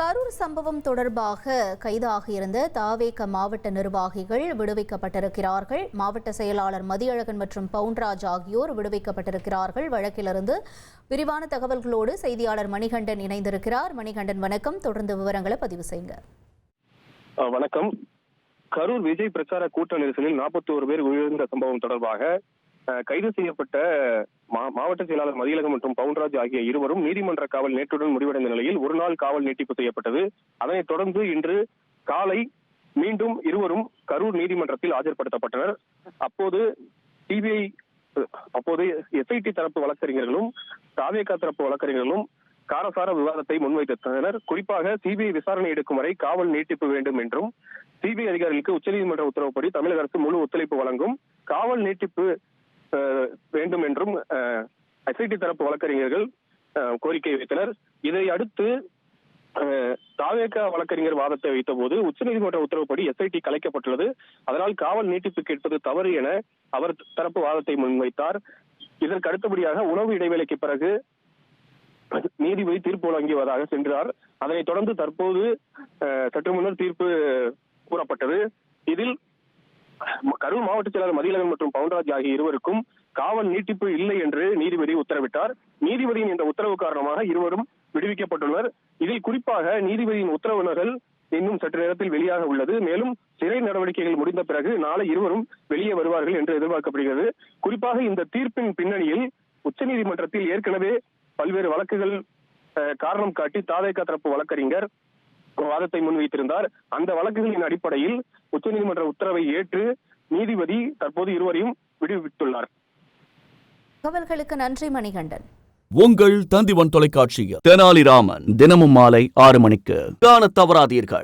கரூர் சம்பவம் தொடர்பாக கைதாகியிருந்த தாவேக மாவட்ட நிர்வாகிகள் விடுவிக்கப்பட்டிருக்கிறார்கள். மாவட்ட செயலாளர் மதியழகன் மற்றும் பவுன்ராஜ் ஆகியோர் விடுவிக்கப்பட்டிருக்கிறார்கள். வழக்கிலிருந்து விரிவான தகவல்களோடு செய்தியாளர் மணிகண்டன் இணைந்திருக்கிறார். மணிகண்டன், வணக்கம். தொடர்ந்து விவரங்களை பதிவு செய்யுங்க. வணக்கம். கரூர் விஜய் பிரச்சார கூட்ட நெரிசலில் 41 பேர் உயிரிழந்த சம்பவம் தொடர்பாக கைது செய்யப்பட்ட மாவட்ட செயலாளர் மதியழகன் மற்றும் பவுன்ராஜ் ஆகிய இருவரும் நீதிமன்ற காவல் நேற்றுடன் முடிவடைந்த நிலையில் ஒரு நாள் காவல் நீட்டிப்பு செய்யப்பட்டது. அதனைத் தொடர்ந்து இன்று காலை மீண்டும் இருவரும் கரூர் நீதிமன்றத்தில் ஆஜர்படுத்தப்பட்டனர். அப்போது எஸ்ஐடி தரப்பு வழக்கறிஞர்களும் தாவேகா தரப்பு வழக்கறிஞர்களும் காரசார விவாதத்தை முன்வைத்தனர். குறிப்பாக சிபிஐ விசாரணை எடுக்கும் வரை காவல் நீட்டிப்பு வேண்டும் என்றும், சிபிஐ அதிகாரிகளுக்கு உச்சநீதிமன்ற உத்தரவுப்படி தமிழக அரசு முழு ஒத்துழைப்பு வழங்கும், காவல் நீட்டிப்பு வேண்டும் என்றும் எஸ்ஐடி தரப்பு வழக்கறிஞர்கள் கோரிக்கை வைத்தனர். இதை அடுத்து தாவேகா வழக்கறிஞர் வாதத்தை வைத்த போது உச்சநீதிமன்ற உத்தரவுப்படி எஸ்ஐடி கலைக்கப்பட்டுள்ளது, அதனால் காவல் நீட்டிப்பு கேட்பது தவறு என அவர் தரப்பு வாதத்தை முன்வைத்தார். இதற்கு அடுத்தபடியாக உணவு இடைவேளைக்கு பிறகு நீதிபதி தீர்ப்பு வழங்கியதாக சென்றார். அதனைத் தொடர்ந்து தற்போது சற்று முன்னர் தீர்ப்பு கூறப்பட்டது. இதில் கரூர் மாவட்ட செயலாளர் மதியழகன் மற்றும் பவுன்ராஜ் ஆகிய இருவருக்கும் காவல் நீட்டிப்பு இல்லை என்று நீதிபதி உத்தரவிட்டார். நீதிபதியின் இந்த உத்தரவு காரணமாக இருவரும் விடுவிக்கப்பட்டுள்ளனர். இதில் குறிப்பாக நீதிபதியின் உத்தரவுகள் இன்னும் சற்று நேரத்தில் வெளியாக உள்ளது. மேலும் சிறை நடவடிக்கைகள் முடிந்த பிறகு நாளை இருவரும் வெளியே வருவார்கள் என்று எதிர்பார்க்கப்படுகிறது. குறிப்பாக இந்த தீர்ப்பின் பின்னணியில் உச்சநீதிமன்றத்தில் ஏற்கனவே பல்வேறு வழக்குகள் காரணம் காட்டி தாவேகா தரப்பு வழக்கறிஞர் வாதத்தை முன்வைத்திருந்தார். அந்த வழக்குகளின் அடிப்படையில் உச்சநீதிமன்ற உத்தரவை ஏற்று நீதிபதி தற்போது இருவரையும் விடுவித்துள்ளார். தகவல்களுக்கு நன்றி மணிகண்டன். உங்கள் தந்திவன் தொலைக்காட்சியில் தெனாலிராமன் தினமும் மாலை 6 மணிக்கு காணத் தவறாதீர்கள்.